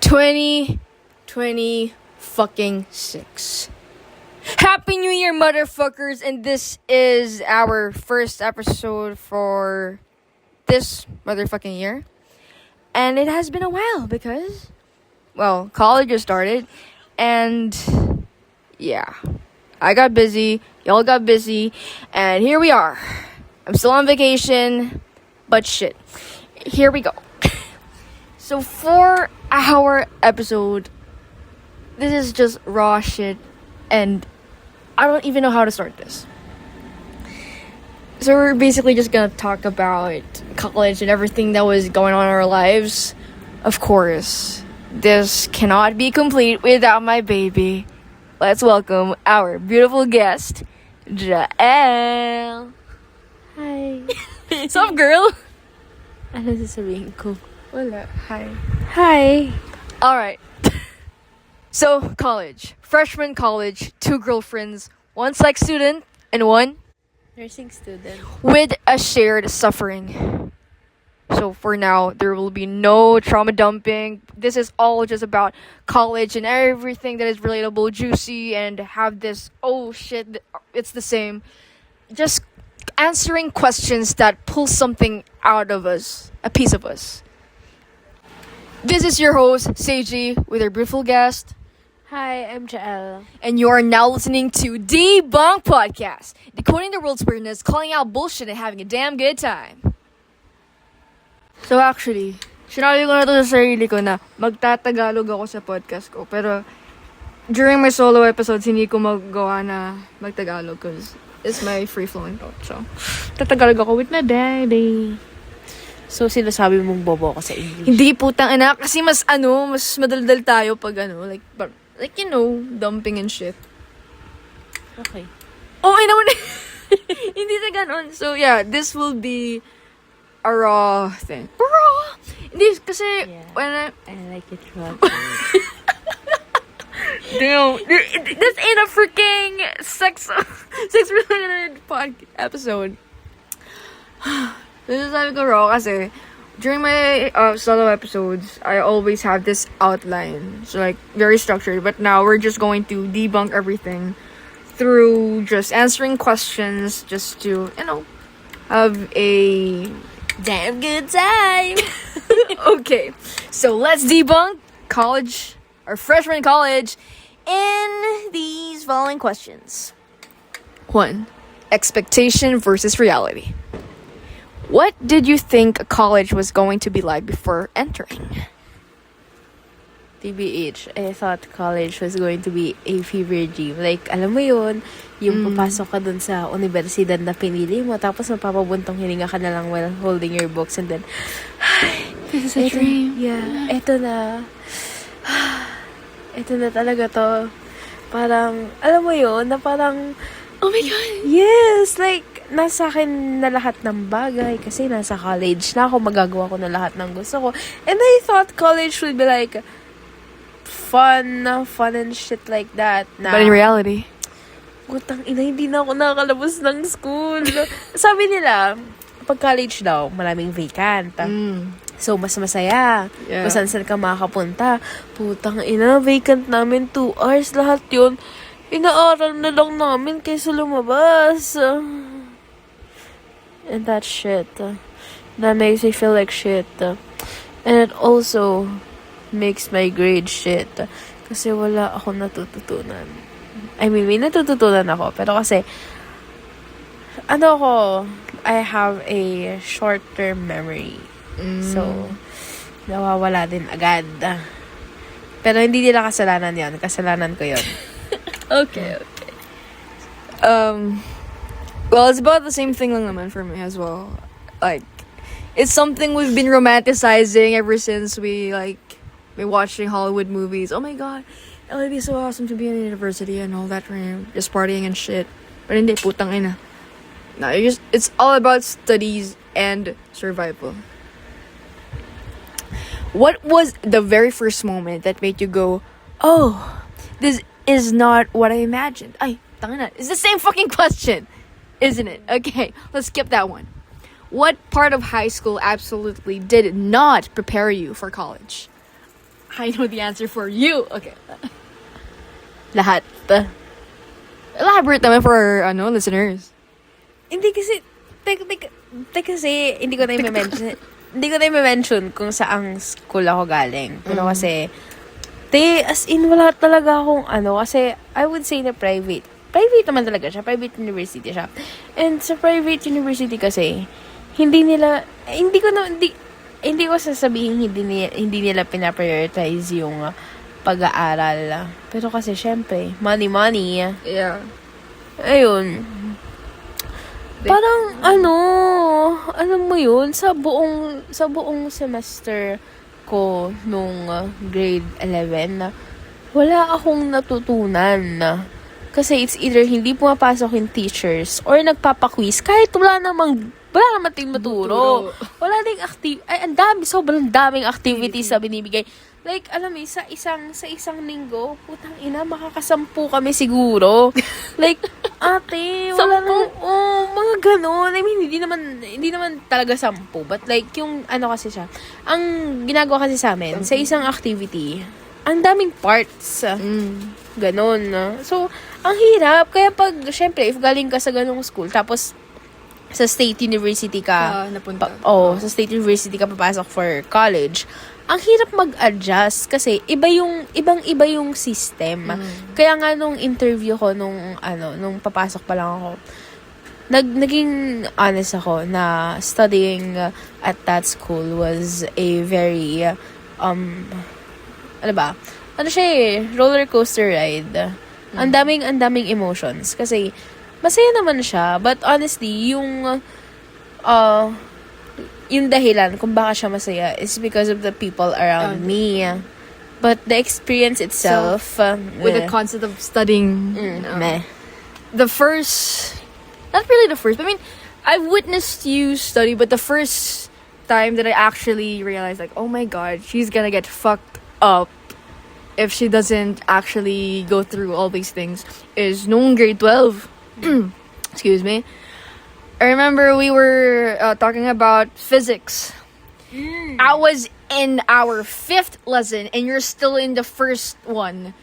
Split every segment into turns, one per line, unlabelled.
2020 fucking 6. Happy New Year, motherfuckers! And this is our first episode for this motherfucking year. And it has been a while because, well, college just started. And, yeah. I got busy, y'all got busy, and here we are. I'm still on vacation, but shit. Here we go. So for our episode, this is just raw shit, and I don't even know how to start this. So we're basically just gonna talk about college and everything that was going on in our lives. Of course, this cannot be complete without my baby. Let's welcome our beautiful guest, Jael.
Hi.
What's up, girl?
Ano sasabihin ko?
Wala. Hi.
Hi.
Alright. So, college. Freshman college, 2 girlfriends, 1 psych student, and 1
Nursing student.
with a shared suffering. So, for now, there will be no trauma dumping. This is all just about college and everything that is relatable, juicy, and have this, oh shit, it's the same. Just answering questions that pull something out of us, a piece of us. This is your host, Seiji, with our beautiful guest.
Hi, I'm Jael.
And you are now listening to Debunk Podcast, decoding the world's weirdness, calling out bullshit, and having a damn good time. So actually, sinabi ko na to sa sarili ko na magtatagalog ako sa podcast ko. Pero during my solo episodes, hindi ko magawa na magtagalog because it's my free-flowing thought. So, tatagalog ako with my baby.
So, sinasabi mong bobo ako sa English?
Hindi, putang ina. Kasi mas madaldal tayo pag like, you know, dumping and shit.
Okay.
Oh, I naman. Hindi na ganon. So, yeah, this will be a raw thing. Raw! Hindi, kasi,
Yeah.
when I
like it raw.
damn, this ain't a freaking sex-related episode. This is sabi ko raw kasi, during my solo episodes, I always have this outline. So, like, very structured. But now, we're just going to debunk everything through just answering questions just to, you know, have a damn good time. Okay, so let's debunk college, or freshman college, in these following questions. 1. Expectation versus reality. What did you think college was going to be like before entering?
TBH, I thought college was going to be a fever dream. Like, alam mo yun, yung papasok ka dun sa universidad na pinili mo, tapos mapapabuntong hininga ka na lang while holding your books, and then,
This is a dream.
Yeah, eto na. Eto na talaga to. Parang, alam mo yun, na parang,
Oh my god.
yes, like, nasa akin na lahat ng bagay kasi nasa college na ako, magagawa ko na lahat ng gusto ko. And I thought college would be like, fun and shit like that. Na,
But in reality,
putang ina, hindi na ako nakakalabas ng school. Sabi nila, pag college daw, maraming vacant. So, mas masaya.
Yeah.
Kung saan ka makakapunta. Putang ina, vacant namin 2 hours. Lahat yun, inaaral na lang namin kaysa lumabas. And that shit. That makes me feel like shit. And it also makes my grade shit. Kasi wala ako natututunan. I mean, may natututunan ako. Pero kasi, I have a short-term memory. So, nawawala din agad. Pero hindi nila kasalanan yan. Kasalanan ko yun.
Okay. Well, it's about the same thing lang naman for me as well. Like, it's something we've been romanticizing ever since we, like, been watching Hollywood movies. Oh my god, it would be so awesome to be in university and all that, just partying and shit. But hindi, putang ina. No, it's all about studies and survival. What was the very first moment that made you go, oh, this is not what I imagined? Ay, tangina, it's the same fucking question, isn't it? Okay, let's skip that one. What part of high school absolutely did not prepare you for college? I know the answer for you. Okay.
Lahat.
Elaborate naman for our, listeners.
Hindi kasi, kasi, hindi ko na i-mention. Hindi ko na i-mention kung saang school ako galing. Pero kasi, as in, wala talaga akong kasi, I would say na private. Private naman talaga siya. Private university siya. And sa private university kasi, hindi ko sasabihin hindi nila pinaprioritize yung pag-aaral. Pero kasi, syempre, money.
Yeah.
Ayun. Parang, alam mo yun, sa buong semester ko nung grade 11, wala akong natutunan. Kasi it's either hindi pumapasok yung teachers or nagpapa-quiz kahit wala naman tayong maturo. Wala ding sobrang daming activities na binibigay. Like, alam mo, sa isang linggo, putang ina, makakasampu kami siguro. Like, ate, wala nang, mga ganon. I mean, hindi naman talaga 10. But like, yung, kasi siya, ang ginagawa kasi sa amin, sa isang activity, ang daming parts. Ganon. So, ang hirap. Kaya pag, syempre, if galing ka sa ganong school, tapos, sa state university ka,
napunta.
Sa state university ka papasok for college, ang hirap mag-adjust kasi ibang-iba yung system. Kaya nga nung interview ko nung papasok pa lang ako, naging honest ako na studying at that school was a very roller coaster ride. Ang daming emotions kasi masaya naman siya, but honestly yung dahilan kung baka siya masaya is because of the people around me. But the experience itself,
with the concept of studying,
meh.
The first, not really the first, but I mean, I've witnessed you study, but the first time that I actually realized, like, oh my god, she's gonna get fucked up if she doesn't actually go through all these things, is nung grade 12. Excuse me. I remember we were talking about physics. I was in our 5th lesson and you're still in the first one.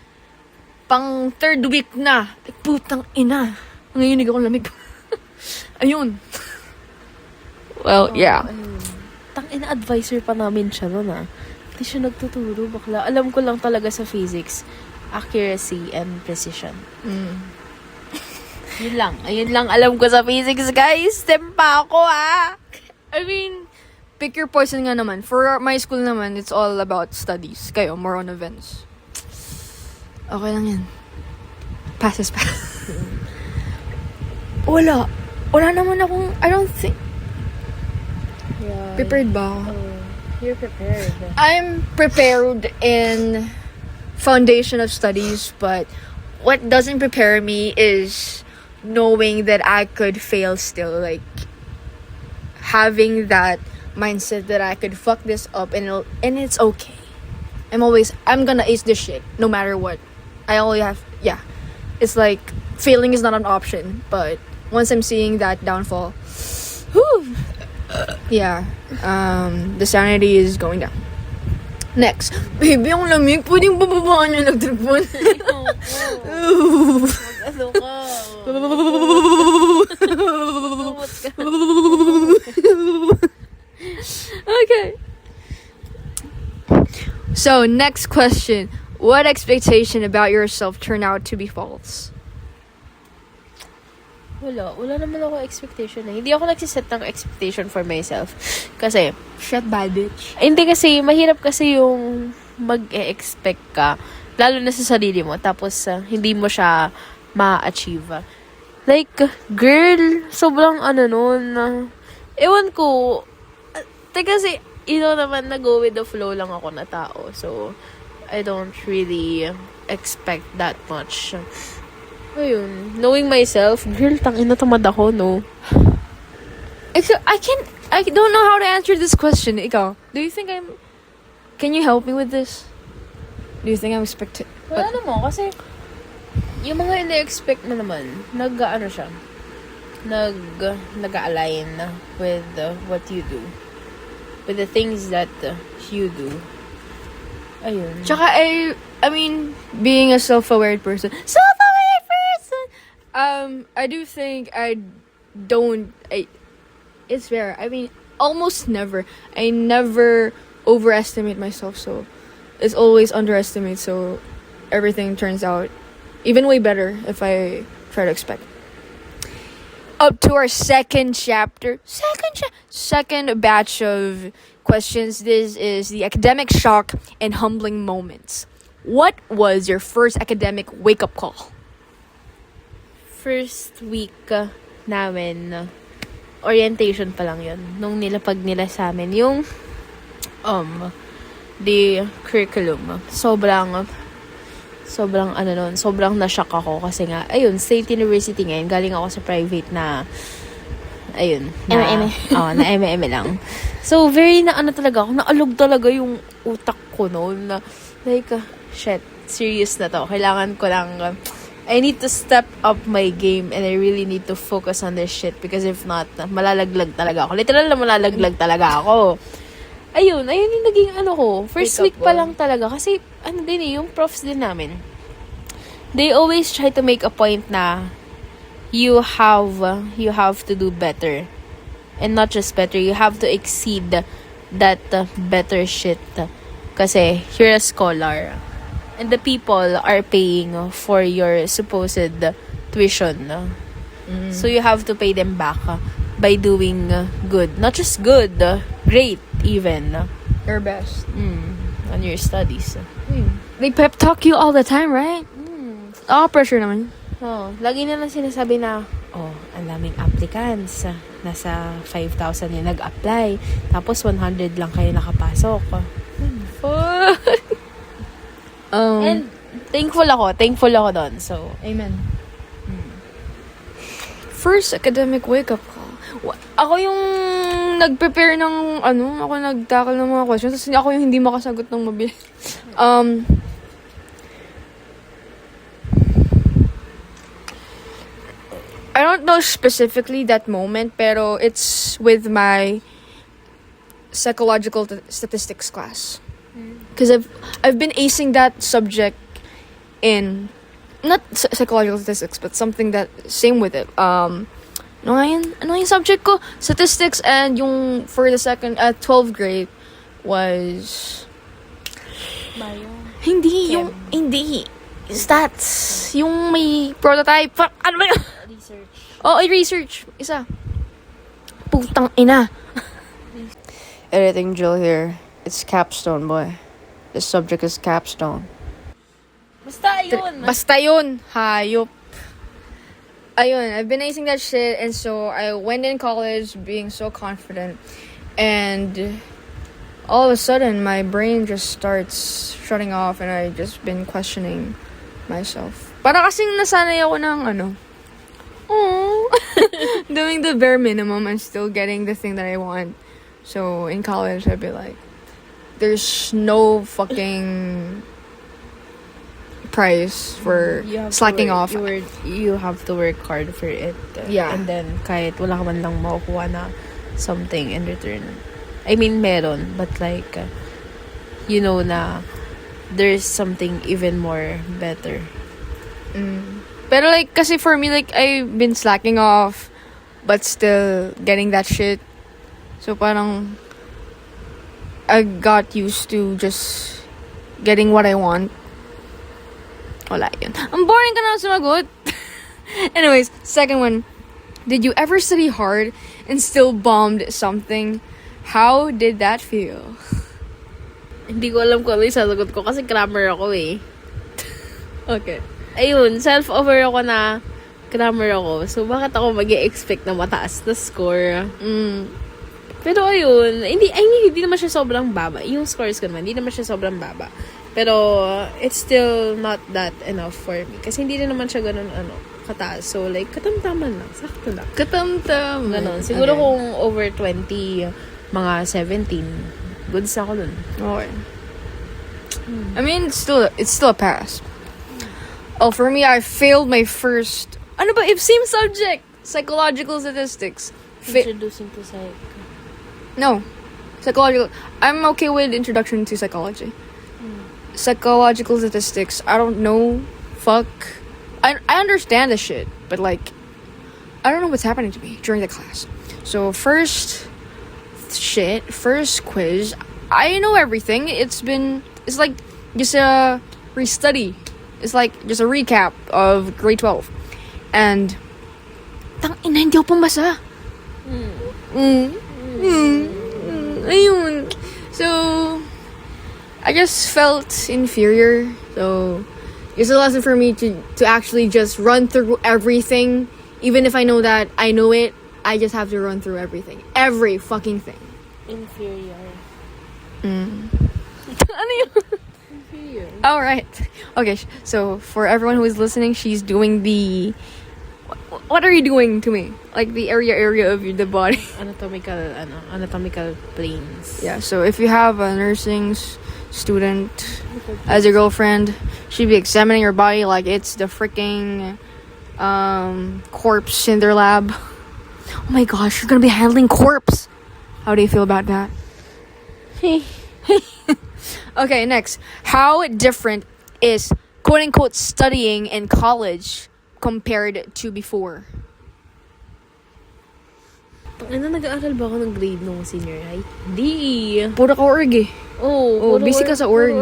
Pang 3rd week na. Like, putang ina. Nanginig ako lamig. Ayun. Well, yeah.
Tangina, advisor pa namin siya nun Hindi siya nagtuturo, bakla. Alam ko lang talaga sa physics, accuracy and precision. Ayun lang alam ko sa physics, guys. Tempa ako,
I mean, pick your poison nga naman. For my school naman, it's all about studies. Kayo, more on events. Okay lang yan. Passes. Wala naman akong, I don't think, prepared ba ako?
You're prepared.
I'm prepared in foundation of studies, but what doesn't prepare me is knowing that I could fail still, like having that mindset that I could fuck this up and it's okay. I'm gonna ace this shit no matter what. It's like failing is not an option, but once I'm seeing that downfall, the sanity is going down. Next, baby, ang lamig, pwedeng bababaan yung nagtripon. Okay. So, next question. What expectation about yourself turned out to be false?
Wala naman ako expectation Hindi ako nagsiset ng expectation for myself. Kasi,
shut bad bitch.
Hindi kasi, mahirap kasi yung mag-e-expect ka, lalo na sa sarili mo, tapos hindi mo siya ma-achieve. Like, girl, sobrang nun. Ewan ko, kasi, naman, na-go with the flow lang ako na tao. So, I don't really expect that much. Ayun. Knowing myself, girl, tangina tamad ako, no?
I don't know how to answer this question. Ikaw, do you think can you help me with this? Do you think I'm expected?
Wala naman, kasi yung mga ina-expect mo naman, nag-align with what you do. With the things that you do. Ayun.
Tsaka I mean, being a self-aware person, I do think it's rare. I mean, almost never. I never overestimate myself, so it's always underestimate, so everything turns out even way better if I try to expect. Up to our second chapter. Second batch of questions. This is the academic shock and humbling moments. What was your first academic wake-up call?
First week namin, orientation pa lang yun. Nung nilapag nila sa amin, yung the curriculum. Sobrang na-shock ako kasi nga, ayun, State University ngayon, galing ako sa private na, ayun, na eme lang. So, very talaga ako, naalog talaga yung utak ko noon na, like, shit, serious na to. Kailangan ko lang, I need to step up my game and I really need to focus on this shit because if not, malalaglag talaga ako. Literal na malalaglag talaga ako. Ayun yung naging ko. First week pa lang talaga. Kasi, yung profs din namin. They always try to make a point na you have to do better. And not just better, you have to exceed that better shit. Kasi, you're a scholar. And the people are paying for your supposed tuition. So, you have to pay them back by doing good. Not just good, great even.
Your best.
On your studies.
They pep talk you all the time, right? Pressure naman.
Lagi na lang sinasabi na, ang daming applicants. Nasa 5,000 yung nag-apply. Tapos 100 lang kayo nakapasok. And thankful ako doon. So,
amen. First academic wake-up call. Ako yung nag-prepare ng ako nag-tackle ng mga questions, tapos ako yung hindi makasagot ng mabilis. I don't know specifically that moment, pero it's with my psychological statistics class. Because I've been acing that subject in not psychological statistics, but something that same with it. Ano yung subject ko? Statistics, and yung for the second 12th grade was
Bio.
Hindi stats. Yung may prototype. Ano ba yun?
Research.
Research. Isa. Putang ina. Editing drill here. It's capstone, boy. This subject is capstone.
Basta yun.
Hayop. Ayun, I've been acing that shit, and so I went in college being so confident, and all of a sudden my brain just starts shutting off, and I just been questioning myself. Para kasing nasanay ako ng doing the bare minimum and still getting the thing that I want. So in college I'd be like, there's no fucking price for slacking off.
You have to work hard for it.
Yeah.
And then, kahit wala ka man lang makukuha na something in return. I mean, meron. But like, you know na there's something even more better.
Pero like, kasi for me, like, I've been slacking off, but still getting that shit. So parang, I got used to just getting what I want. Wala yun. Ang boring ka na sumagot. Anyways, second one. Did you ever study hard and still bombed something? How did that feel?
Hindi ko alam kung ano yung sasagot ko kasi grammar ako eh.
Okay.
Ayun, self-aware ako na grammar ako. So, bakit ako mag-e-expect na mataas na score? Pero ayun, hindi naman siya sobrang baba. Yung scores ko naman, hindi naman siya sobrang baba. Pero, it's still not that enough for me. Kasi hindi rin naman siya ganun, kataas. So, like, katamtaman lang. Sakto lang.
Katamtaman.
Ganon. Siguro kung over 20, mga 17, goods ako dun.
Okay. I mean, it's still a pass. Oh, for me, I failed my first, same subject. Psychological statistics.
Introducing to psych.
No. Psychological. I'm okay with introduction to psychology. psychological statistics. I don't know. Fuck. I understand the shit, but like, I don't know what's happening to me during the class. So first quiz. I know everything. It's like just a restudy. It's like just a recap of grade 12. And tangina, hindi ako pumasa. Ayun. So I just felt inferior. So it's a lesson for me to actually just run through everything. Even if I know that I know it, I just have to run through everything. Every fucking thing.
Inferior.
Ano yun?
Inferior.
Alright. Okay, so for everyone who is listening, she's doing the... What are you doing to me? Like the area of the body.
Anatomical planes.
Yeah, so if you have a nursing student as your girlfriend, she'd be examining your body like it's the freaking corpse in their lab. Oh my gosh, you're gonna be handling corpse. How do you feel about that? Okay, next. How different is quote-unquote studying in college compared to before?
Nag-aaral ba ako ng grade nung senior high? Di.
Puro ka org eh.
Oh,
busy ka sa org.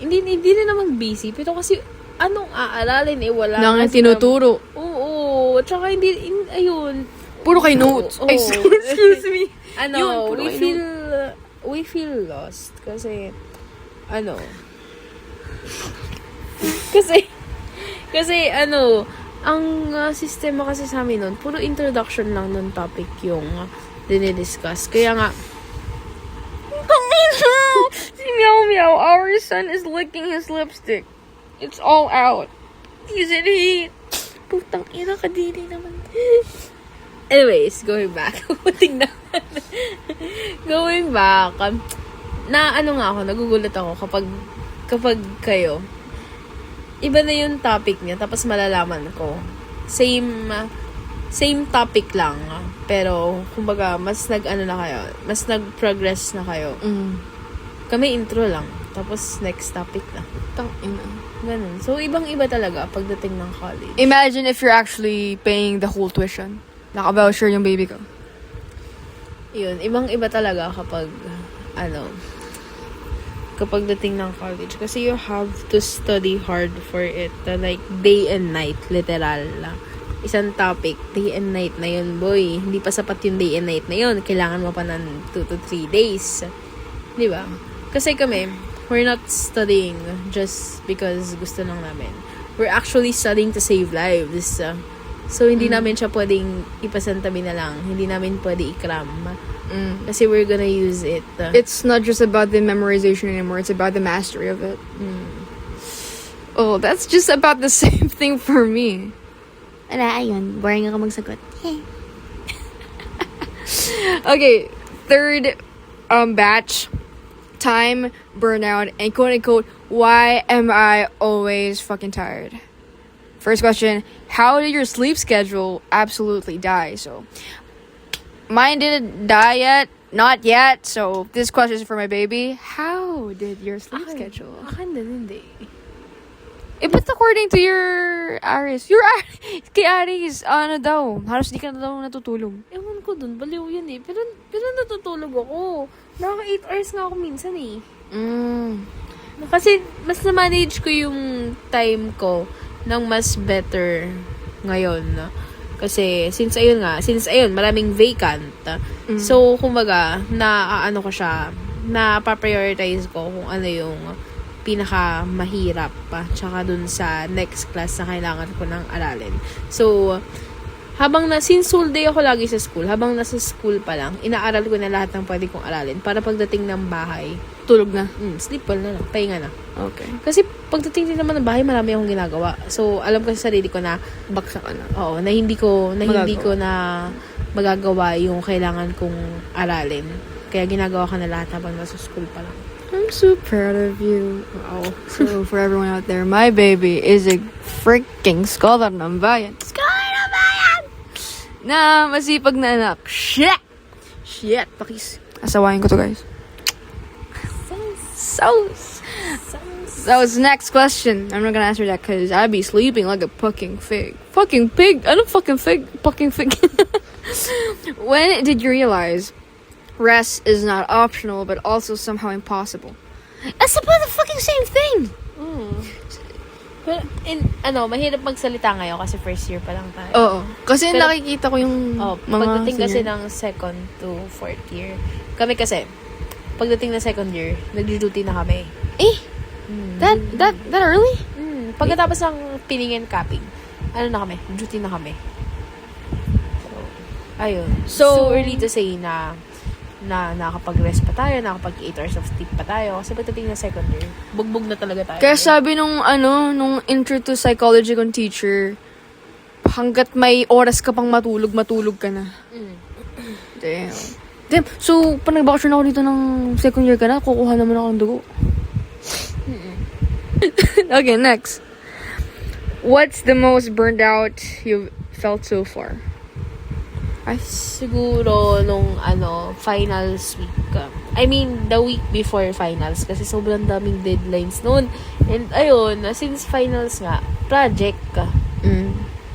Hindi rin naman busy. Pero kasi, anong aaralin eh? Wala.
Nang tinuturo.
Oo. Tsaka ayun.
Puro kay notes.
Oo.
Ay, excuse me.
Yun, we feel lost. Kasi, ang sistema kasi sa amin nun, puro introduction lang nun topic yung dinidiscuss. Kaya nga,
Si Meow Meow, our son is licking his lipstick. It's all out. He's in heat.
putang ina, kadiri naman. Anyways, going back. Going back. Nagugulat ako kapag kayo, iba na yung topic niya, tapos malalaman ko. Same topic lang. Pero, kumbaga, mas nag-progress na kayo. Kami intro lang. Tapos, next topic na. Ganun. So, ibang-iba talaga pagdating ng college.
Imagine if you're actually paying the whole tuition. Naka-voucher yung baby ko.
Yun, ibang-iba talaga kapag dating ng college. Kasi you have to study hard for it. Like, day and night, literal. Isang topic, day and night na yun, boy. Hindi pa sapat yung day and night na yun. Kailangan mo pa ng 2 to 3 days. Di ba? Kasi kami, we're not studying just because gusto lang namin. We're actually studying to save lives. So, hindi namin siya pwedeng ipasantabi na lang. Hindi namin pwede ikram. Kasi we're gonna use it.
It's not just about the memorization anymore. It's about the mastery of it. Oh, that's just about the same thing for me.
Wala, ayun. Boring ako magsagot.
Okay, third batch. Time, burnout, and quote-unquote, why am I always fucking tired? First question, how did your sleep schedule absolutely die? So, mine didn't die yet. Not yet. So, this question is for my baby. How did your sleep schedule?
Akin din, hindi.
But according to your Aris, kay Aris, daw, halos di ka na daw natutulog.
Ewan ko dun, baliw yun eh. Pero natutulog ako. Naka 8 hours nga ako minsan eh. Kasi, mas na-manage ko yung time ko ng mas better ngayon. Kasi, since ayun, maraming vacant. So, kumbaga, na-prioritize ko kung ano yung pinaka mahirap pa tsaka dun sa next class na kailangan ko nang aralin. So, since whole day ako lagi sa school, habang nasa school pa lang, inaaral ko na lahat ng pwede kong aralin para pagdating ng bahay,
Tulog na.
sleep well na lang, pahinga na.
Okay.
Kasi pagdating din naman ng bahay, marami akong ginagawa. So, alam ko sa sarili ko na,
Baksa ka na.
oo, na hindi ko na magagawa yung kailangan kong aralin. Kaya ginagawa ko na lahat habang nasa school pa lang.
I'm so proud of you. Wow. So, for everyone out there, my baby is a freaking scholar ng bayan. Scholar ng bayan! Na masipag na anak. Shit! Pakis. Asawain ko to, guys. That was the next question. I'm not gonna answer that because I'd be sleeping like a fucking fig. Fucking pig? I don't fucking fig. Fucking fig. When did you realize rest is not optional but also somehow impossible? That's about the fucking same thing.
Pero, mahirap magsalita ngayon kasi first year pa lang tayo.
Oo. Kasi
Pero-
nakikita ko yung mga
Pagdating kasi
senior.
ng second to fourth year, kami kasi, pagdating na second year, nag-duty na kami.
Eh? That early?
Pagkatapos ng pinning and capping, na kami, duty na kami. So, ayun.
So-
early to say na nakakapag-rest pa tayo, nakakapag 8 hours of sleep pa tayo. Kasi pagdating na second year, bugbog na talaga tayo.
Kaya sabi nung intro to psychology kong teacher, hanggat may oras ka pang matulog ka na. Damn. So, pag nagbakasyon ako dito ng second year ka na, kukuha naman ako ng dugo. Okay, next. What's the most burned out you've felt so far?
Siguro nung finals week. I mean, the week before finals kasi sobrang daming deadlines noon. And ayun, since finals nga, project ka.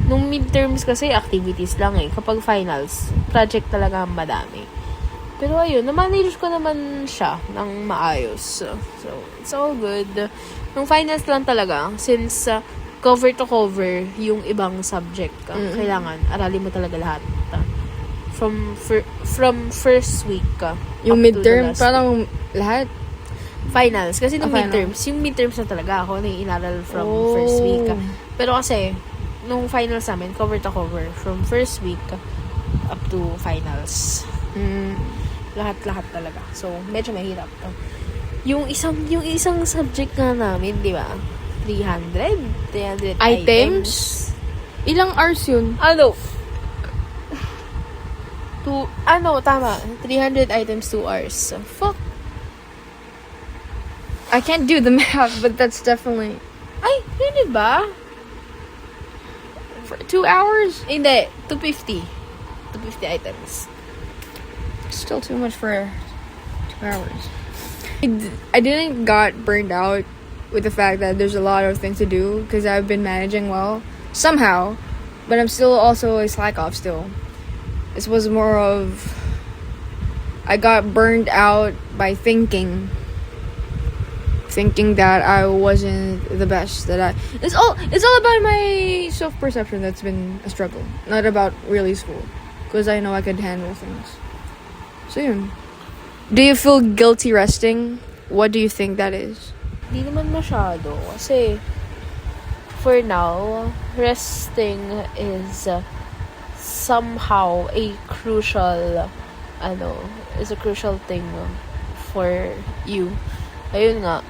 Nung midterms kasi activities lang eh. Kapag finals, project talaga ang madami. Pero ayun, na-manage ko naman siya ng maayos. So, it's all good. Nung finals lang talaga, since cover to cover yung ibang subject ka, kailangan aralin mo talaga lahat. From first week ka.
Yung
up to the
midterm,
last
parang lahat.
finals. Kasi nung
Finals.
midterms na talaga ako na inaral from
Oh.
first week. Pero kasi, nung finals namin, cover to cover. From first week up to finals. Lahat-lahat talaga. So, medyo mahirap. Yung isang subject nga namin, di ba? 300
Items? Ilang hours yun?
Tama. 300 items, 2 hours. So, fuck.
I can't do the math, but that's definitely...
Ay, hindi ba?
For 2 hours?
Hindi, 250. 250 items.
Still too much for 2 hours. I didn't got burned out with the fact that there's a lot of things to do because I've been managing well somehow, but I'm still also a slack off still. This was more of I got burned out by thinking that I wasn't the best it's all about my self-perception that's been a struggle, not about really school, because I know I could handle things. So yun. Do you feel guilty resting? What do you think that is?
Di naman masyado. Kasi, for now, resting is somehow a crucial thing for you. Ayun nga,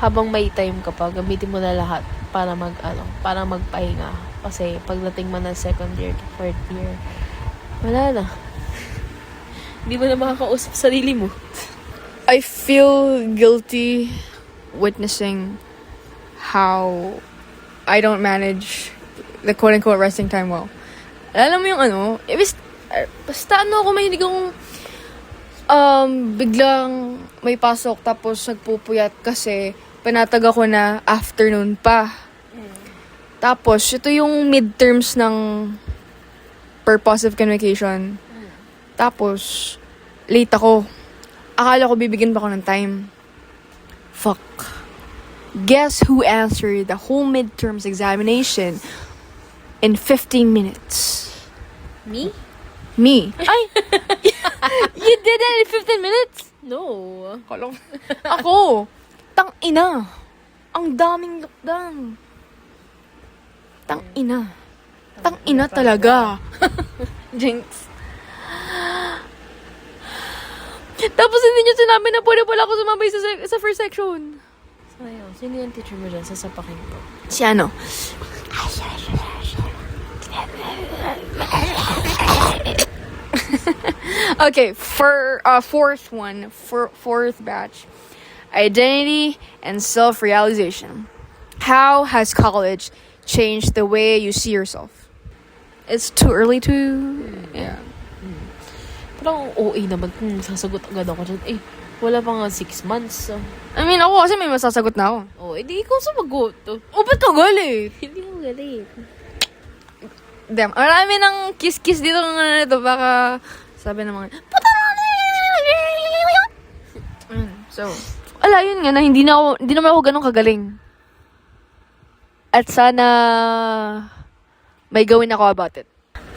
habang may time ka pa, gamitin mo na lahat para magpahinga. Kasi, pagdating mo ng second year to fourth year, wala na. Hindi mo na makakausap sarili mo.
I feel guilty witnessing how I don't manage the quote-unquote resting time well. Alam mo yung basta ako mahilig akong biglang may pasok tapos nagpupuyat kasi panatag ako na afternoon pa. Tapos, ito yung midterms ng purposive communication. Tapos, late ako. Akala ko bibigyan pa ako ng time. Fuck. Guess who answered the whole midterms examination in 15 minutes?
Me?
Me. Ay! You did that in 15 minutes?
No.
Ako. Tang-ina. Ang daming lockdown. Tang-ina. Tang-ina talaga. Jinx. Tapos hindi niyo sinabi na pwede pala ako sumabay sa first section.
Sayang. Sino yung teacher mo dyan? Sasapakin ko.
Si ano? Okay, for fourth batch. Identity and self-realization. How has college changed the way you see yourself? It's too early to... Yeah.
Parang OA naman kung sasagot agad ako dyan. Wala pa nga 6 months.
I mean, ako kasi may masasagot na ako.
Oh, edi ikaw sumagot.
Ba't ka galit?
Hindi mo galit.
Damn, marami ng kiss-kiss dito ng ano nito. Baka sabi ng mga, puta na! So, wala yun nga na hindi naman ako ganun kagaling. At sana may gawin ako about it.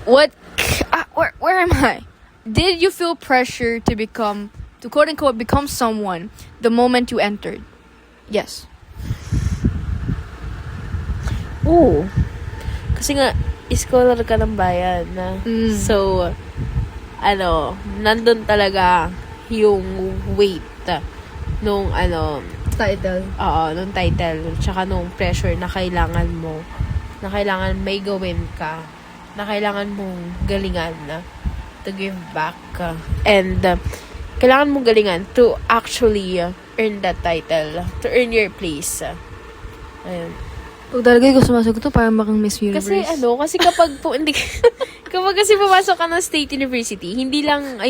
Where am I? Did you feel pressure to quote unquote become someone the moment you entered? Yes.
Oo. Kasi nga, scholar ka ng bayan na. So, nandun talaga yung weight nung
Title.
nung title, tsaka nung pressure na kailangan may gawin ka, na kailangan mong galingan to give back. And, kailangan mong galingan to actually earn that title, to earn your place. Ayun.
Pag talaga ko sumasagot to, parang makang Miss Universe.
Kasi kapag kapag kasi pumasok ka ng state university, hindi lang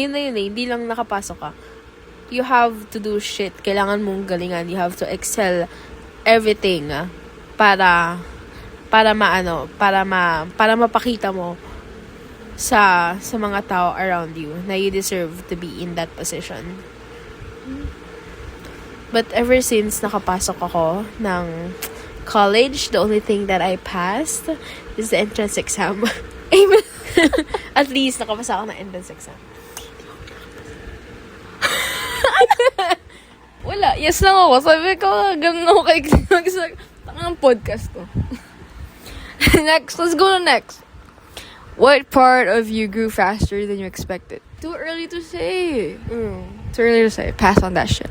nakapasok ka. You have to do shit. Kailangan mong galingan. You have to excel everything para mapakita mo sa mga tao around you na you deserve to be in that position. But ever since nakapasok ako ng college, the only thing that I passed is the entrance exam.
Amen.
At least nakapasa ako ng entrance exam.
Wala. Yes lang ako. Sabi ko, ganun ako kay Tangang podcast to. Next. Let's go to next. What part of you grew faster than you expected? Too early to say. Too early to say. Pass on that shit.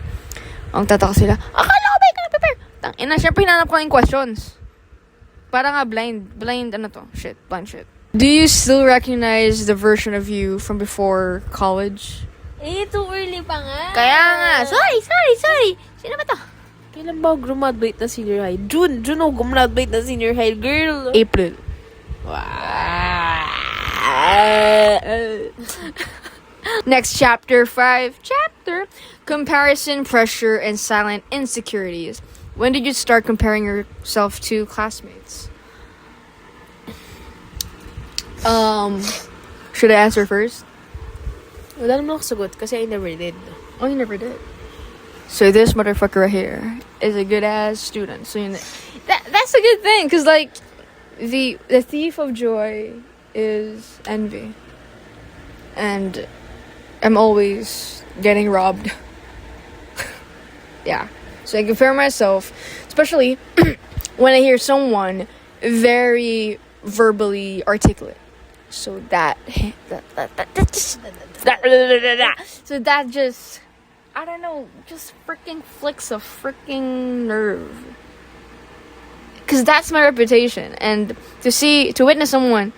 Ang tataka sila, akala ko ba ikaw nag-prepare? Tangina, syempre hinanap ko yung questions. Para nga blind shit. Do you still recognize the version of you from before college?
Too early pa nga.
Kaya nga. Sorry. Sino ba to?
Kailan ba ako graduate na senior high? June ako graduate na senior high, girl.
April.
Wow.
Next, chapter 5. Comparison, pressure, and silent insecurities. When did you start comparing yourself to classmates? Should I answer first?
Wala naman ako sagot kasi I never did.
Oh, you never did. So this motherfucker right here is a good ass student. So that's a good thing, cause like the thief of joy is envy, and I'm always getting robbed. Yeah. So I compare myself, especially when I hear someone very verbally articulate. So that just I don't know, just freaking flicks a freaking nerve. Cause that's my reputation, and to witness someone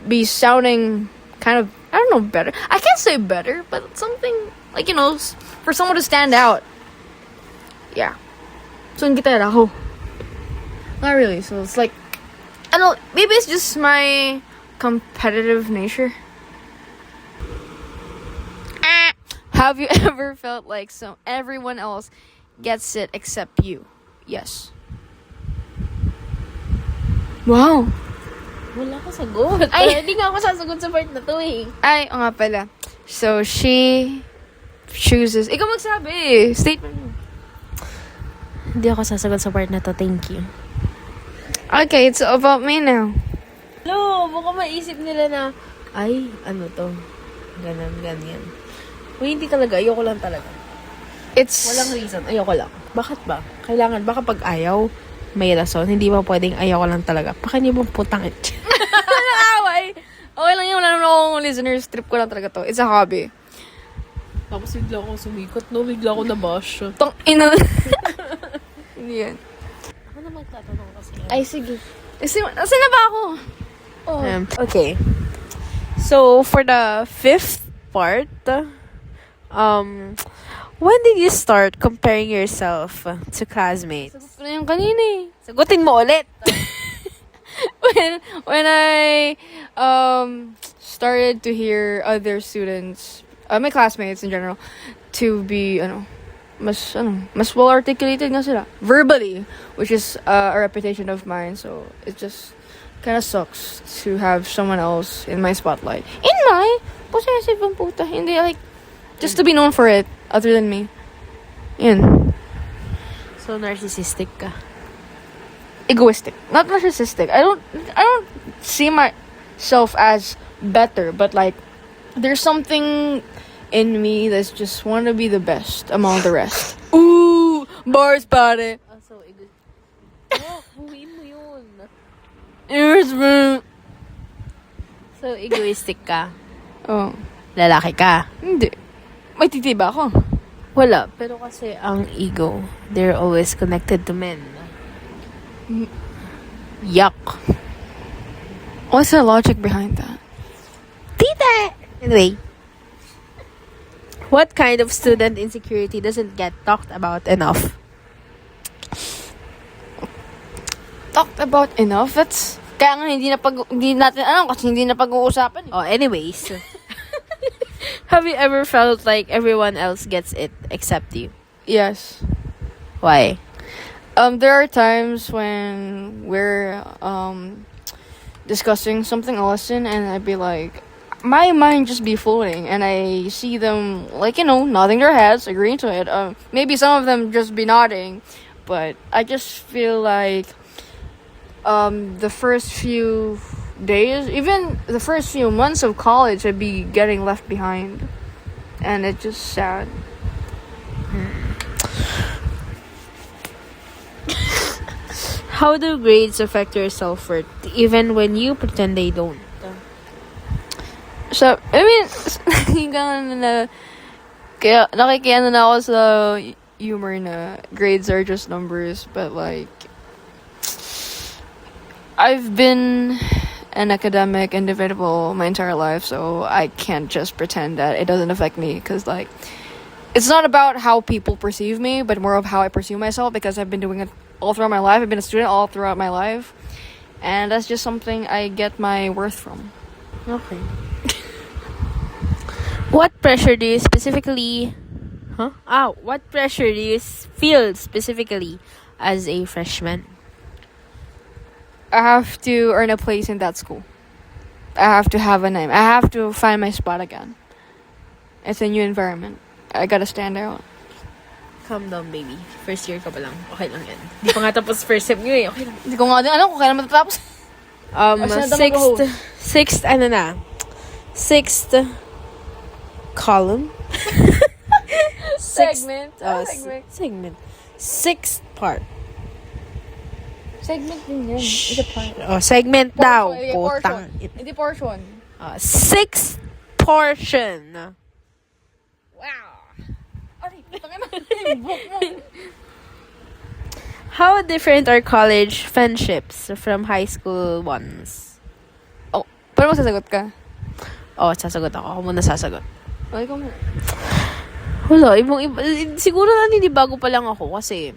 be sounding kind of, I don't know, better. I can't say better, but something like, for someone to stand out. Yeah. So ingitera ako. Not really. So it's like, I don't know, maybe it's just my competitive nature. Have you ever felt like everyone else gets it except you? Yes. Wow.
Wala ka sagot. Hindi nga ako sasagot sa part na to eh.
Ay, o nga pala. So, she chooses. Ikaw magsabi. Statement mo.
Hindi ako sasagot sa part na to. Thank you.
Okay, it's about me now.
Hello, baka maisip nila na, ay, ano to? Ganyan. Uy, hindi talaga. Ayoko lang talaga. Walang reason. Ayoko lang. Bakit ba? Kailangan. Baka pag ayaw, may rason. Hindi ba pwedeng ayoko lang talaga? Baka niyo mong putang it.
Away. Okay lang yun. Wala naman akong listeners. Trip ko lang talaga to. It's a hobby.
Tapos bigla ako sumikot, no? Bigla ako nabash.
Tong ina. Hindi yan.
Ako na magtatanong kasi.
Ay, sige. Saan na ba ako? Oh.
Okay. So, for the 5th part, when did you start comparing yourself to classmates?
Sagot ko na yung kanina eh.
Sagutin mo ulit.
when I started to hear other students, my classmates in general, to be mas well articulated nga sila verbally, which is a reputation of mine. So it just kind of sucks to have someone else in my spotlight. In my possessive ang puta, hindi like just to be known for it other than me. Yun.
So, narcissistic ka.
Egoistic, not narcissistic. I don't see myself as better, but like there's something in me that's just want to be the best among the rest. Ooh, bars pare.
So, buuin mo yun.
Yes, bro.
So, egoistic ka.
Oh,
Lalaki ka.
hindi. May titiba ako.
Wala. Pero kasi ang ego, they're always connected to men. Yuck.
What's the logic behind that?
Tita! Anyway. What kind of student insecurity doesn't get talked about enough?
Talked about enough? That's kaya nga hindi natin alam kasi hindi na pag-uusapan.
Oh, anyways. Have you ever felt like everyone else gets it except you?
Yes.
Why?
There are times when we're discussing something lesson and I'd be like, my mind just be floating and I see them like, nodding their heads, agreeing to it. Maybe some of them just be nodding, but I just feel like the first few days, even the first few months of college, I'd be getting left behind, and it's just sad.
How do grades affect your self-worth, even when you pretend they don't?
So, I mean, kaya nakikiano na ako sa humor na grades are just numbers, but like, I've been an academic individual my entire life, so I can't just pretend that it doesn't affect me, because like, it's not about how people perceive me, but more of how I perceive myself, because I've been doing it all throughout my life. I've been a student all throughout my life, and that's just something I get my worth from.
Okay. What pressure do you specifically... What pressure do you feel specifically as a freshman?
I have to earn a place in that school. I have to have a name. I have to find my spot again. It's a new environment. I gotta stand out.
Calm down, baby. First year ka pa lang. Okay lang yan. Di pa nga tapos first sem nyo eh. Okay lang.
Hindi ko nga din alam kung kailan matatapos.
Sixth column.
Segment.
Segment. Sixth part.
Segment din yan. It's a part.
Segment daw.
Portion.
Putang.
Hindi portion.
Sixth portion.
Wow. Ay, putang ina.
How different are college friendships from high school ones?
Oh, pero magsasagot ka.
Sasagot ako. Ako muna sasagot.
Ay, ikaw mo.
Wala, ibang-iba. Siguro hindi bago pa lang ako kasi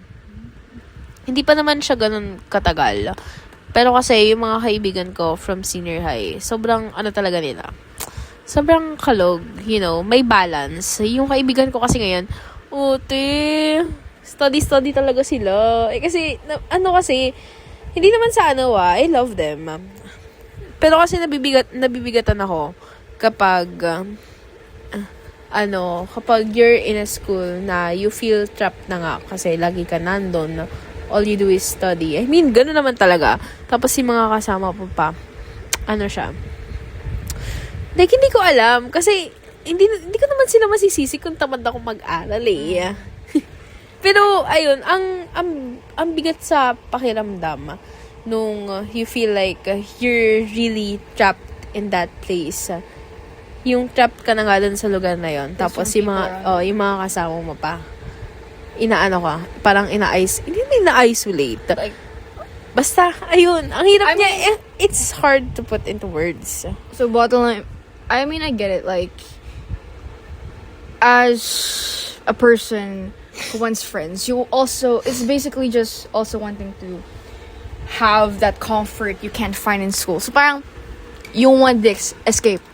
hindi pa naman siya ganun katagal. Pero kasi yung mga kaibigan ko from senior high, sobrang talaga nila. Sobrang kalog, may balance. Yung kaibigan ko kasi ngayon, study talaga sila. Kasi, kasi, hindi naman sa I love them. Pero kasi nabibigatan ako kapag kapag you're in a school na you feel trapped na nga kasi lagi ka nandun, all you do is study. I mean, gano'n naman talaga. Tapos yung mga kasama po pa, siya. Like, hindi ko alam. Kasi, hindi ko naman sila masisisi kung tamad ako mag-aral eh. Pero, ayun, ang bigat sa pakiramdam nung you feel like you're really trapped in that place. Yung trapped ka na nga dun sa lugar na yon. Tapos yung mga kasama mo pa, parang hindi na ina-isolate.
Like,
basta, ayun, ang hirap niya, it's hard to put into words.
So, bottom line, I mean, I get it. Like, as a person who wants friends, it's basically just also wanting to have that comfort you can't find in school. So, parang, you want the escape.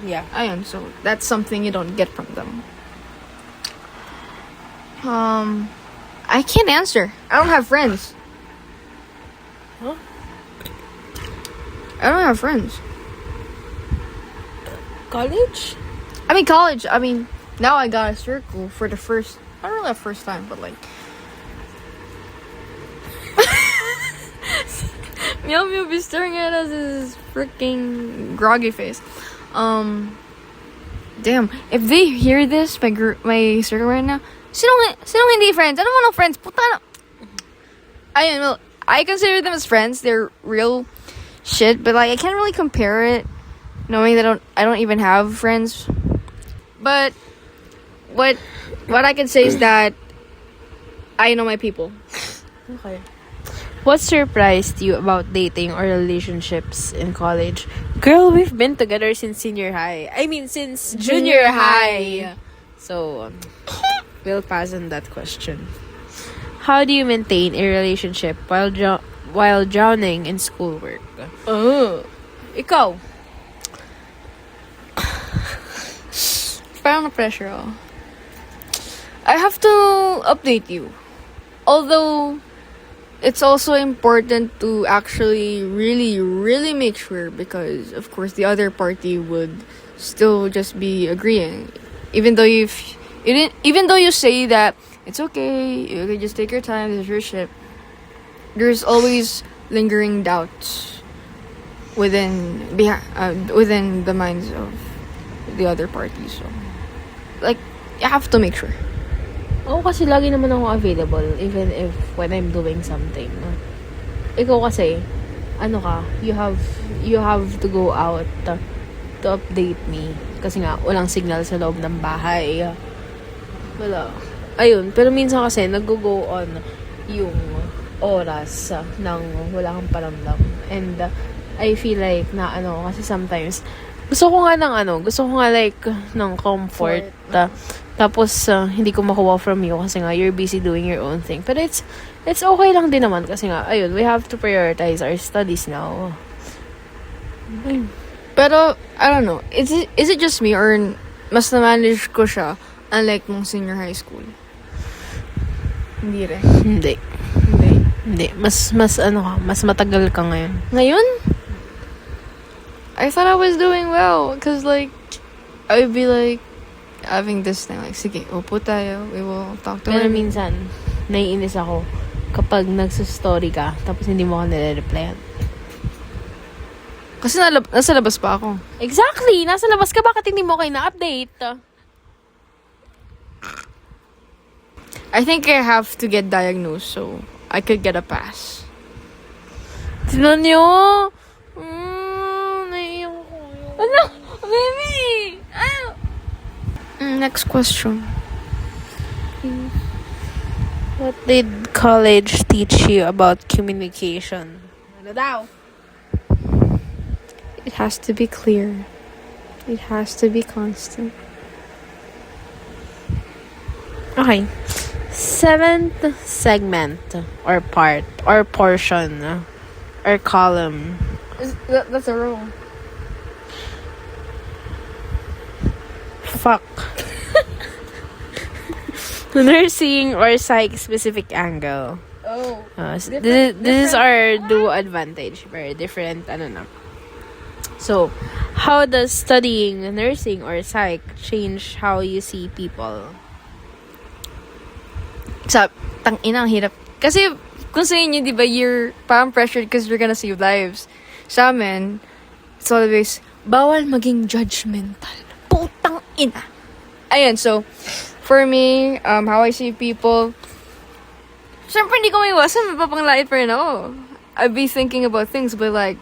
Yeah.
Ayun, so, that's something you don't get from them. I can't answer. I don't have friends.
Huh?
I don't have friends.
College?
I mean, college. I mean, now I got a circle for the first. I don't know the first time, but like. Meow Meow be staring at us his freaking groggy face. Damn. If they hear this, my circle right now, sinong hindi friends? I don't want no friends. Puta na. I consider them as friends. They're real shit, but like I can't really compare it, knowing that I don't even have friends. But what I can say is that I know my people.
Okay. What surprised you about dating or relationships in college? Girl, we've been together since senior high. I mean, since junior high. So, we'll pass on that question. How do you maintain a relationship while drowning in schoolwork? Ikaw?
Parang na pressure ako. I have to update you. Although, it's also important to actually really, really make sure, because of course the other party would still just be agreeing. Even though you say that it's okay, you can just take your time, this is your ship, there's always lingering doubts within the minds of the other party. So, like, you have to make sure.
Oo, kasi lagi naman ako available even if when I'm doing something. Ikaw kasi, you have to go out to update me. Kasi nga, walang signal sa loob ng bahay. Wala. Ayun, pero minsan kasi, nag-go on yung oras nang wala kang paramdam. And I feel like kasi sometimes, gusto ko nga like ng comfort. Tapos, hindi ko makuha from you kasi nga, you're busy doing your own thing. Pero it's okay lang din naman kasi nga, ayun, we have to prioritize our studies now. Ayun.
Pero, I don't know, is it just me or mas na-manage ko siya unlike nung senior high school? Hindi rin.
Hindi. Mas matagal ka ngayon.
Ngayon? I thought I was doing well because like, I'd be like, having this thing, like, sige, upo tayo, we will talk to
Pero
her.
minsan, naiinis ako kapag nagsustory ka, tapos hindi mo ka nire-replyan.
Kasi nasa labas pa ako.
Exactly! Nasa labas ka, bakit hindi mo kayo na-update?
I think I have to get diagnosed so I could get a pass.
Tinan nyo! Naiiyak ko. Ano? Baby! Ano?
Next question.
What did college teach you about communication? Ano daw?
It has to be clear. It has to be constant.
Okay. 7th segment or part or portion or column.
That's a rule.
Fuck. Nursing or psych specific angle.
Oh.
This is our dual advantage. Very different. So, how does studying nursing or psych change how you see people?
Tang-ina, ang hirap. Kasi, kung sa inyo, di ba, you're parang pressured because you're gonna save lives. Sa amin, it's always, bawal maging judgmental. Putang ina. Ayan, so, for me, how I see people, syempre hindi ko maiwasan, mapapanglait pa rin ako. I'd be thinking about things, but like,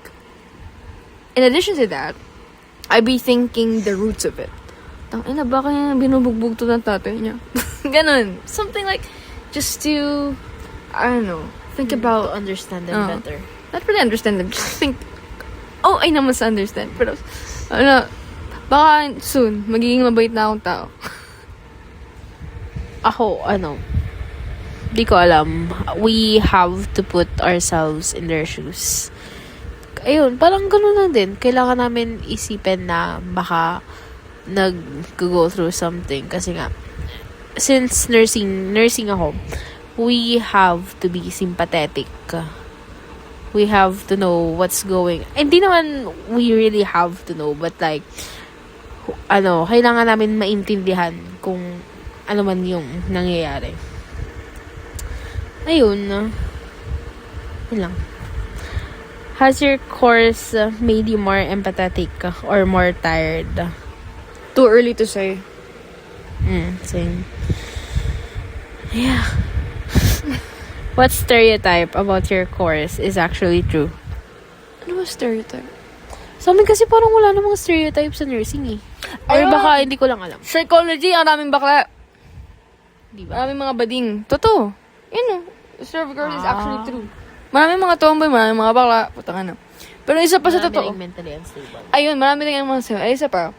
in addition to that, I'd be thinking the roots of it. Tangina, baka binubugbog to ng tatay niya. Ganon. Something like, just to, I don't know, think about,
to understand them better.
Not really understand them, just think, I naman sa understand. Pero, baka soon, magiging mabait na akong tao.
Ako, di ko alam. We have to put ourselves in their shoes. Ayun, parang gano'n na din. Kailangan namin isipin na baka nag-go through something. Kasi nga, since nursing ako, we have to be sympathetic. We have to know what's going. Hindi naman we really have to know, but like, kailangan namin maintindihan kung ano man yung nangyayari. Ayun. Yun lang. Has your course made you more empathetic or more tired?
Too early to say.
Same. Yeah. What stereotype about your course is actually true?
Ano ba stereotype?
Sa amin kasi parang wala namang stereotype sa nursing eh. Or baka hindi ko lang alam.
Psychology, ang daming bakla.
Di ba?
Maraming mga bading. Totoo. Yun Cervical is actually true. Maraming mga tomboy, maraming mga bakla. Putang ano. Pero isa pa sa totoo.
Marami mentally unstable.
Ayun, marami rin yung mga sa. Ay, isa pa.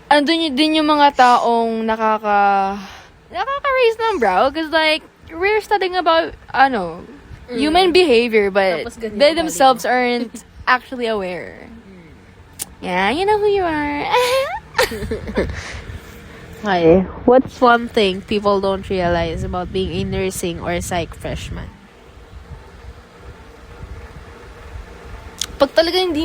Andun din yung mga taong nakaka-raise ng brow. Because like, we're studying about, human behavior. But they themselves aren't actually aware. Yeah, you know who you are.
Okay. What's one thing people don't realize about being a nursing or psych freshman?
Pag talaga hindi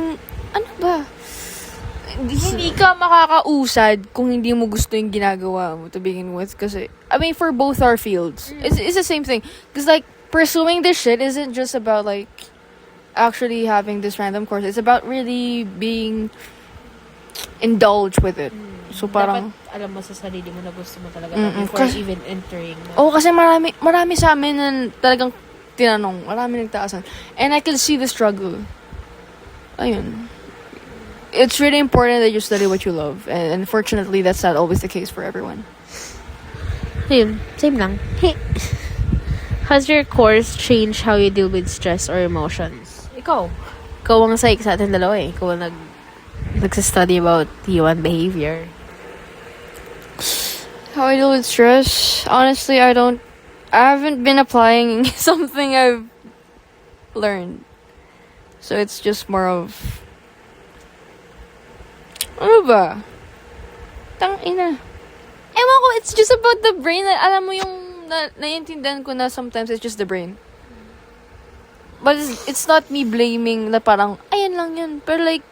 ka makakausad kung hindi mo gusto yung ginagawa mo to begin with. Kasi, for both our fields, it's the same thing. Because, like, pursuing this shit isn't just about, like, actually having this random course. It's about really being indulged with it. So, parang...
Dapat alam mo sa sarili mo na gusto mo talaga before even entering.
Kasi marami sa amin na talagang tinanong. Marami nagtaasan. And I can see the struggle. Ayun. It's really important that you study what you love. And unfortunately, that's not always the case for everyone.
Ayun. Same lang. Has your course changed how you deal with stress or emotions? Ikaw ang psych sa atin dalawa eh. Ikaw ang nagsastudy about human behavior.
How I deal with stress? Honestly, I haven't been applying something I've learned. So it's just more of... Ano ba? Tangina. Ewan ko, it's just about the brain. Alam mo yung naiintindihan ko na sometimes it's just the brain. But it's not me blaming na parang, ayan lang yun. Pero like,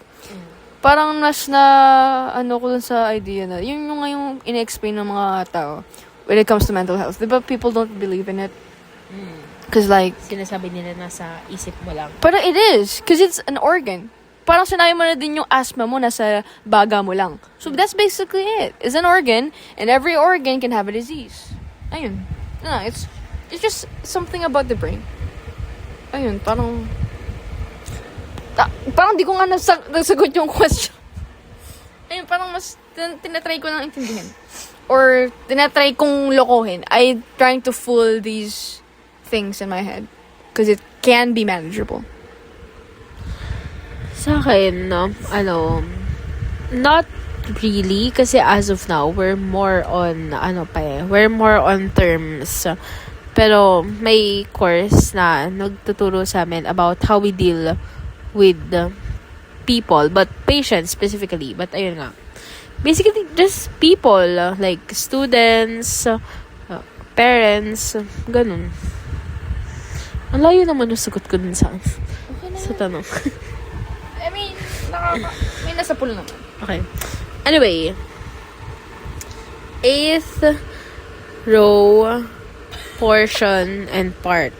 parang mas na, ko dun sa idea na, yun yung ngayong ina-explain ng mga tao when it comes to mental health. Diba people don't believe in it? Cause like...
Sinasabi nila nasa isip mo lang.
Pero it is. Cause it's an organ. Parang sinabi mo na din yung asthma mo nasa baga mo lang. So that's basically it. It's an organ, and every organ can have a disease. Ayun. No, it's just something about the brain. Ayun, parang di ko nga nasagot yung question. Ayun, parang mas tinatry ko lang intindihin. Or tinatry kong lokohin. I'm trying to fool these things in my head. Because it can be manageable.
Sa akin, not really. Kasi as of now, we're more on, we're more on terms. Pero may course na nagtuturo sa amin about how we deal with people, but patients specifically. But ayun nga. Basically, just people, like students, parents, ganun. Ang layo naman yung sagot ko dun sa tanong.
May nasa pool naman.
Okay. Anyway, 8th row, portion, and part.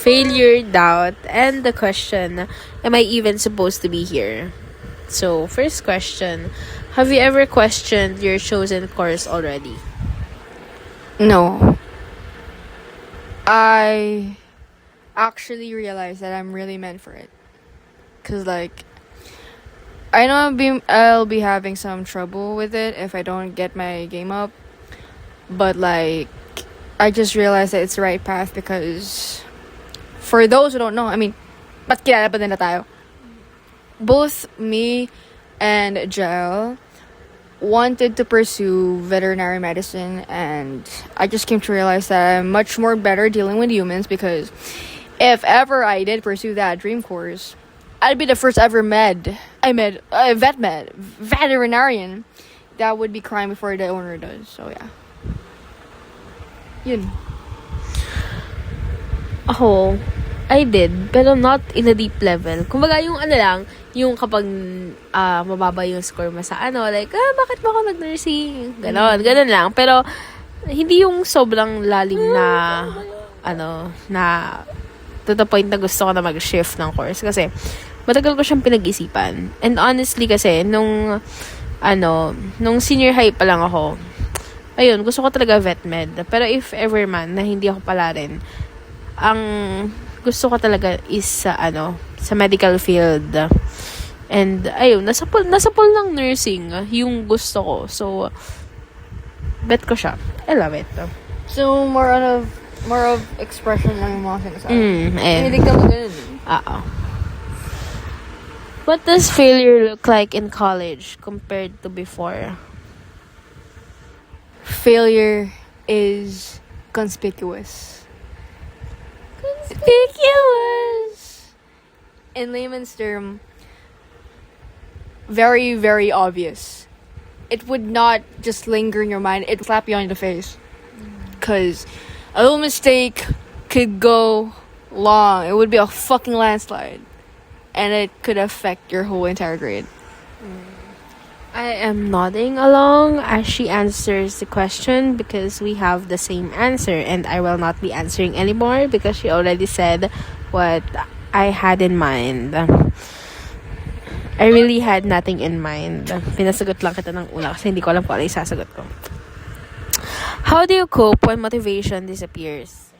Failure, doubt, and the question, am I even supposed to be here? So, first question, have you ever questioned your chosen course already?
No. I actually realized that I'm really meant for it. Cause like, I know I'll be having some trouble with it if I don't get my game up. But like, I just realized that it's the right path because for those who don't know, ba't kilala pa nila tayo? Both me and Jel wanted to pursue veterinary medicine, and I just came to realize that I'm much more better dealing with humans because if ever I did pursue that dream course, I'd be the first ever veterinarian. that would be crying before the owner does. So yeah. Yun.
Ako, I did, pero not in a deep level. Kumbaga, yung ano lang, yung kapag mababa yung score mo sa ano, like, bakit ba ako nag-nursing? Ganon lang. Pero, hindi yung sobrang lalim na, na, to the point na gusto ko na mag-shift ng course. Kasi, matagal ko siyang pinag-isipan. And honestly kasi, nung senior high pa lang ako, ayun, gusto ko talaga vet med. Pero if ever man, na hindi ako pala rin, ang gusto ko talaga is sa medical field. And ayun, nasa pool ng nursing yung gusto ko. So bet ko siya. I love it.
So more of expression lang yung mga sinasabi. Hindi ka ganun.
What does failure look like in college compared to before?
Failure is conspicuous. In layman's term, very, very obvious. It would not just linger in your mind. It would slap you on the face. Because a little mistake could go long. It would be a fucking landslide. And it could affect your whole entire grade.
I am nodding along as she answers the question because we have the same answer, and I will not be answering anymore because she already said what I had in mind. I really had nothing in mind. Pinasagot lang kita ng una kasi hindi ko alam kung ano yung sasagot ko. How do you cope when motivation disappears?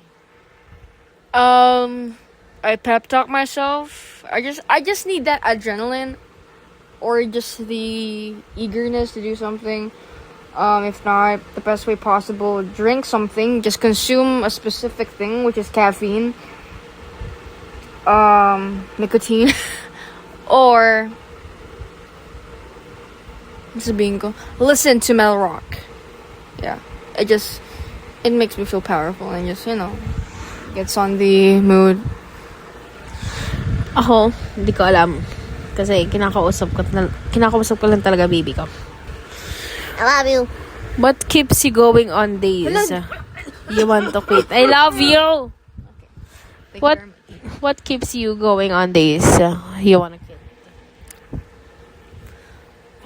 I pep talk myself. I just need that adrenaline. Or just the eagerness to do something. If not, the best way possible, drink something. Just consume a specific thing, which is caffeine, nicotine, or sabihin ko, listen to metal rock. Yeah, it makes me feel powerful and just gets on the mood.
Ako, hindi ko alam. Kasi kinakausap ko lang talaga baby ko.
I love you.
What keeps you going on days you want to quit? I love you.
Okay.
What keeps you going on days you want to quit?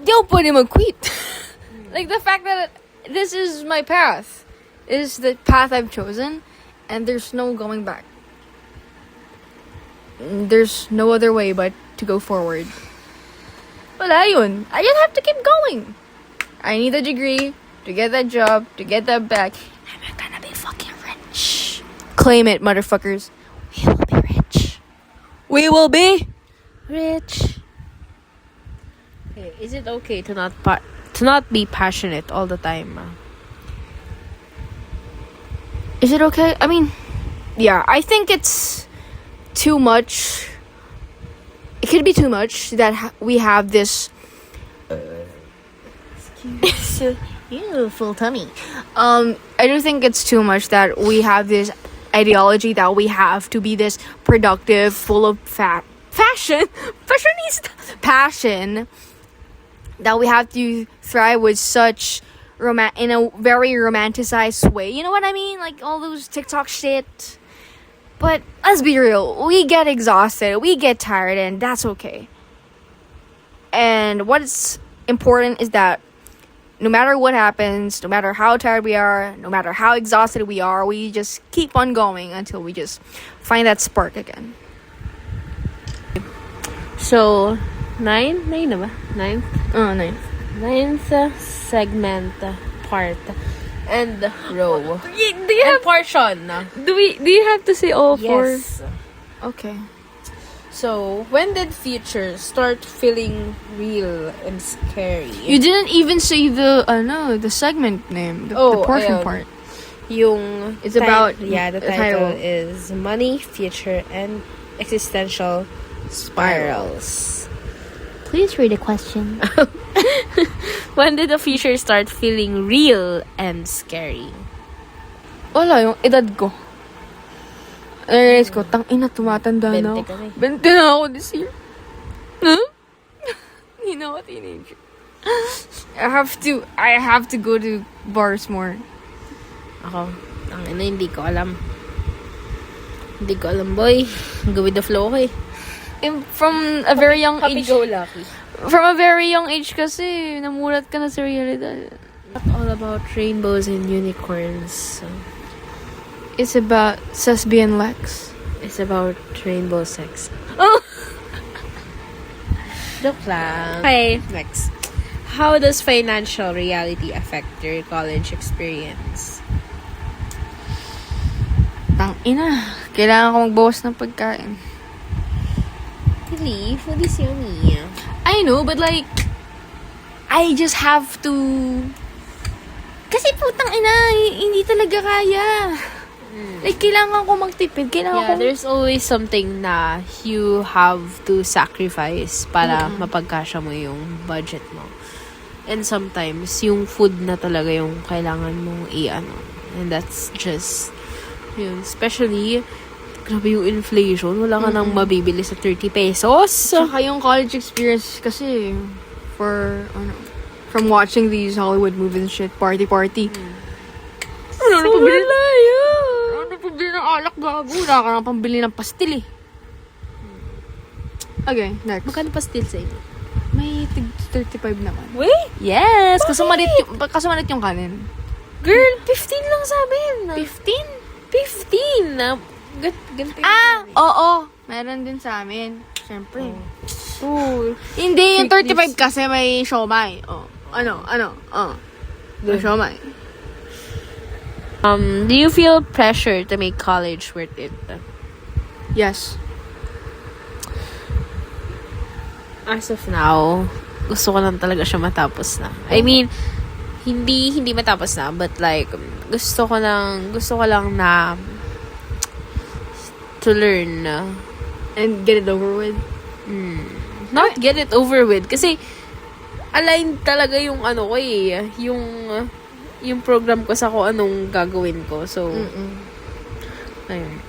Don't put him a quit. Like the fact that this is my path. This is the path I've chosen, and there's no going back. There's no other way but to go forward. Wala yun. I just have to keep going. I need a degree to get that job, to get that bag. I'm gonna be fucking rich. Claim it, motherfuckers. We will be rich. We will be
rich. Okay, is it okay to not be passionate all the time?
Is it okay? I mean, yeah, I think it's too much. It could be too much that we have this. Excuse you, full tummy. I do think it's too much that we have this ideology that we have to be this productive, full of passion, that we have to thrive with such in a very romanticized way. You know what I mean? Like all those TikTok shit. But let's be real, we get exhausted, we get tired, and that's okay. And what's important is that no matter what happens, no matter how tired we are, no matter how exhausted we are, we just keep on going until we just find that spark again.
So, ninth segment part. And row.
Do you have
portion?
Do you have to say all four?
Yes.
Okay.
So, when did future start feeling real and scary?
You didn't even say the segment name, the portion part.
It's
about
the title is Money, Future, and Existential Spirals.
Please read the question.
When did the future start feeling real and scary?
Wala, yung edad ko. I-realize ko, tangina, tumatanda na
20
ako.
ka na eh.
20 na ako this year. Huh? Hindi na ako teenager. I have to go to bars more.
Ako, ang ina, hindi ko alam. Hindi ko alam, boy. Go with the flow ko eh.
From a very young age.
Happy-go-lucky.
From a very young age kasi, namulat ka na sa realidad.
All about rainbows and unicorns.
It's about Susby and Lex.
It's about rainbow sex.
Oh!
Joke lang. Okay, next. How does financial reality affect your college experience?
Tangina. Kailangan ko magbawas ng pagkain.
Really? Food is yummy.
I know, but like, I just have to... Kasi putang ina, hindi talaga kaya. Like, kailangan ko magtipid. Kailangan ko...
There's always something na you have to sacrifice para mapagkasya mo yung budget mo. And sometimes, yung food na talaga yung kailangan mong i-ano. And that's just, yun. Especially, grabe yung inflation. Wala ka nang mabibili sa 30 pesos.
Saka yung college experience kasi, from watching these Hollywood movies and shit, party. Ano na pabili? Ano na pabili ng alak, gago? Wala ka nang pambili ng pastil eh. Okay, next.
Magkano pa still sa inyo?
May 35 naman.
Wait!
Yes! Kaso malit yung kanin.
Girl, 15 lang sa amin.
15?
15! Ganito
Oo. Meron din sa amin. Siyempre.
Oh.
Hindi, yung
Treat
35 kasi may siomay. Oh. May siomay.
Do you feel pressure to make college worth it?
Yes.
As of now, gusto ko lang talaga siya matapos na. I mean, hindi matapos na, but like, gusto ko lang na to learn.
And get it over with.
Not get it over with. Kasi, aligned talaga yung ano ko eh. Yung program ko sa kung anong gagawin ko. So, ayun.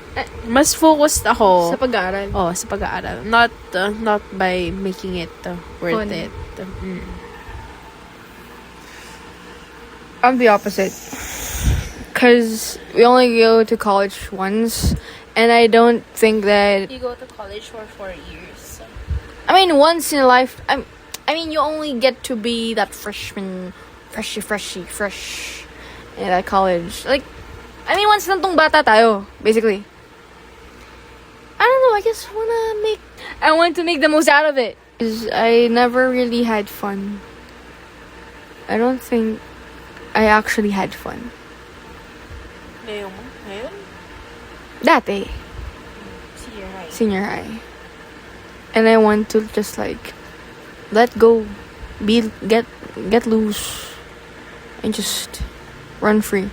Mas focused ako
Sa pag-aaral.
sa pag-aaral. Not by making it worth
Fun.
it.
I'm the opposite. Because we only go to college once. And I don't think that...
You go to college for 4 years.
I mean, once in a life... I mean, you only get to be that fresh in that college. Like, I mean, once lang tong bata tayo, basically. I don't know, I want to make the most out of it. 'Cause I never really had fun. I don't think I actually had fun.
Ngayon?
Dati, senior high. And I want to just like, let go, get loose, and just run free.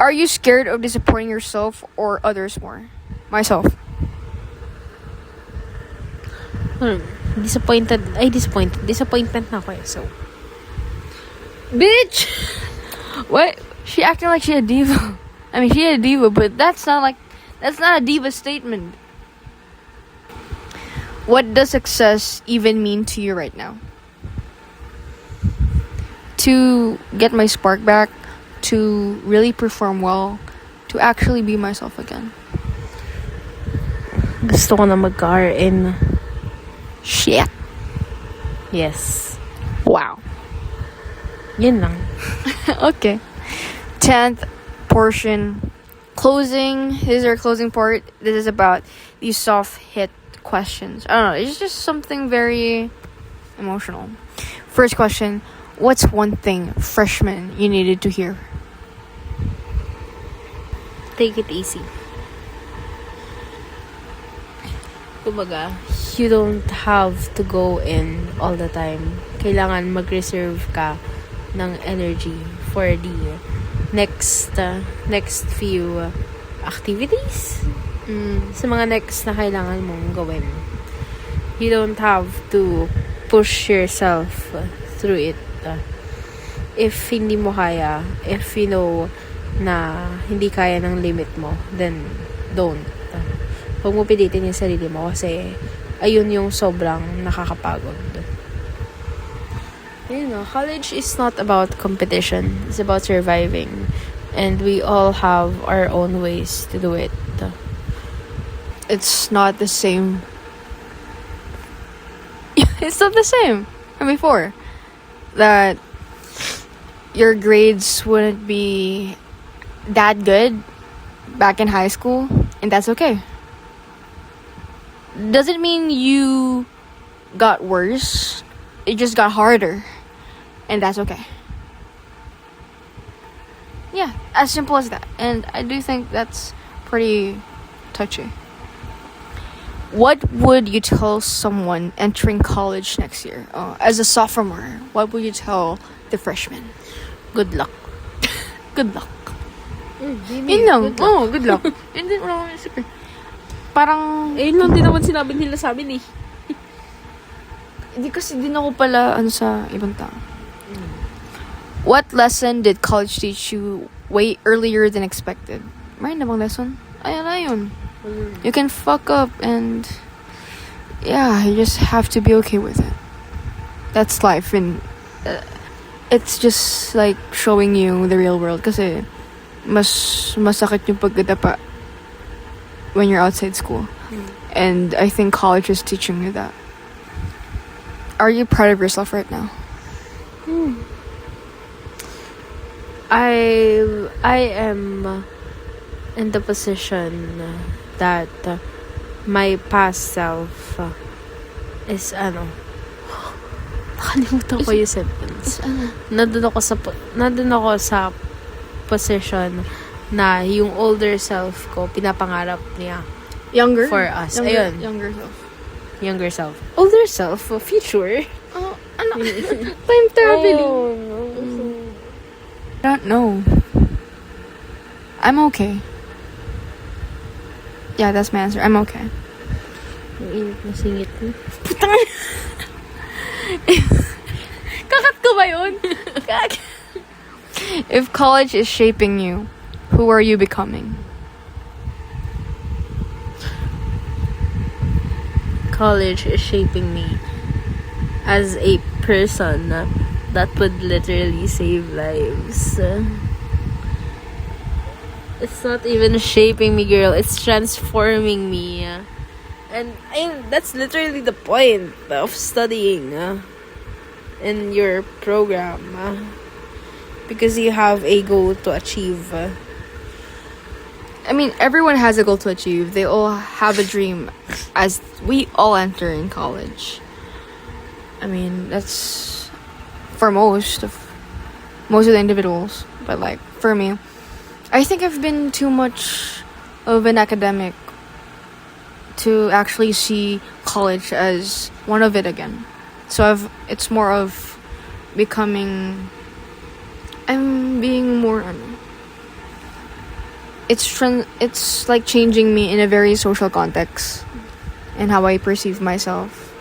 Are you scared of disappointing yourself or others more? Myself.
Disappointment na ako eh. So,
Bitch! What? She acting like she a diva. I mean, she a diva, but that's not a diva statement. What does success even mean to you right now? To get my spark back, to really perform well, to actually be myself again.
gusto ko na mag-RN.
Shit.
Yes.
Wow.
Yun lang.
Okay. 10th portion. Closing. This is our closing part. This is about these soft hit questions. I don't know. It's just something very emotional. First question. What's one thing, freshman, you needed to hear?
Take it easy. Kumbaga, you don't have to go in all the time. Kailangan mag-reserve ka ng energy for the next few activities. Sa mga next na kailangan mong gawin. You don't have to push yourself through it. If hindi mo kaya, if you know na hindi kaya ng limit mo, then don't. Huwag mo pilitin yung sarili mo kasi ayun yung sobrang nakakapagod. You know, college is not about competition. It's about surviving. And we all have our own ways to do it.
It's not the same. It's not the same from before. That your grades wouldn't be that good back in high school, and that's okay. Doesn't mean you got worse, it just got harder, and that's okay. Yeah, as simple as that. And I do think that's pretty touchy. What would you tell someone entering college next year? As a sophomore, what would you tell the freshman?
Good luck.
Good luck.
Yun
lang. Oo, good luck. Yun din, wala akong isip eh. Parang,
yun lang din naman sinabi nila sa amin eh.
hindi kasi din ako pala sa ibang tao. What lesson did college teach you way earlier than expected? Mayroon na bang lesson? Ayun. You can fuck up and yeah, you just have to be okay with it. That's life, and it's just like showing you the real world kasi mas masakit yung pagdadapa when you're outside school. And I think college is teaching you that. Are you proud of yourself right now?
I am in the position that my past self is nakalimutan ko yung sentence. Nandun ako sa position na yung older self ko pinapangarap niya
Younger?
for us.
Younger,
Ayun.
younger self.
Older self, future.
Oh, time traveling. I don't know. I'm okay. Yeah, that's my answer. I'm okay.
Ang init na singit mo.
Kakat ko ba yun? If college is shaping you, who are you becoming?
College is shaping me as a person that would literally save lives. It's not even shaping me, girl. It's transforming me. And that's literally the point of studying in your program. Because you have a goal to achieve.
I mean, everyone has a goal to achieve. They all have a dream as we all enter in college. I mean, that's for most of the individuals. But like, for me, I think I've been too much of an academic to actually see college as one of it again. So it's more of becoming... I'm being more... It's like changing me in a very social context and how I perceive myself.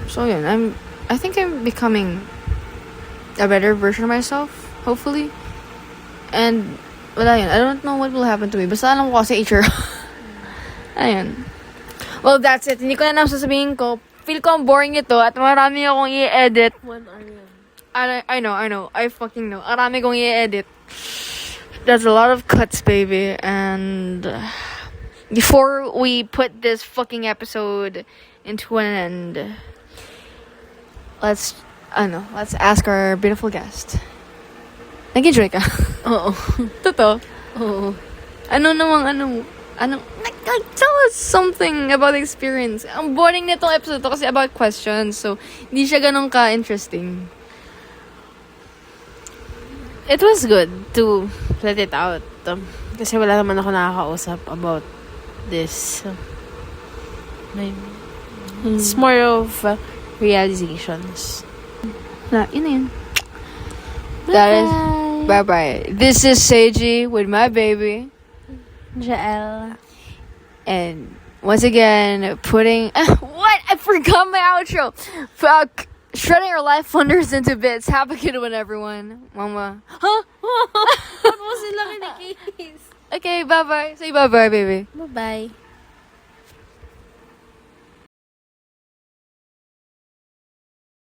So yeah, I think I'm becoming a better version of myself, hopefully. And wala yun, I don't know what will happen to me. Basta alam ko kasi itsura. Ayun. Well, that's it. Hindi ko na sasabihin ko. Feel ko ang boring ito at marami akong i-edit.
1 hour yan.
I know. I fucking know. Marami kong i-edit. There's a lot of cuts, baby. And before we put this fucking episode into an end, let's ask our beautiful guest. Nag-enjoy ka?
Oo.
Totoo?
Oo.
Tell us something about the experience. Ang boring nitong episode to kasi about questions. So, hindi siya ganun ka-interesting.
It was good to let it out. Kasi wala naman ako nakakausap about this. It's more of realizations.
Yun na yun. Bye-bye. This is Seiji with my baby.
Jael.
And once again, putting... what? I forgot my outro. Fuck. Shredding our life wonders into bits. Have a good one, everyone. Mama. Huh?
What was it lang in the case?
Okay, bye-bye. Say bye-bye, baby.
Bye-bye.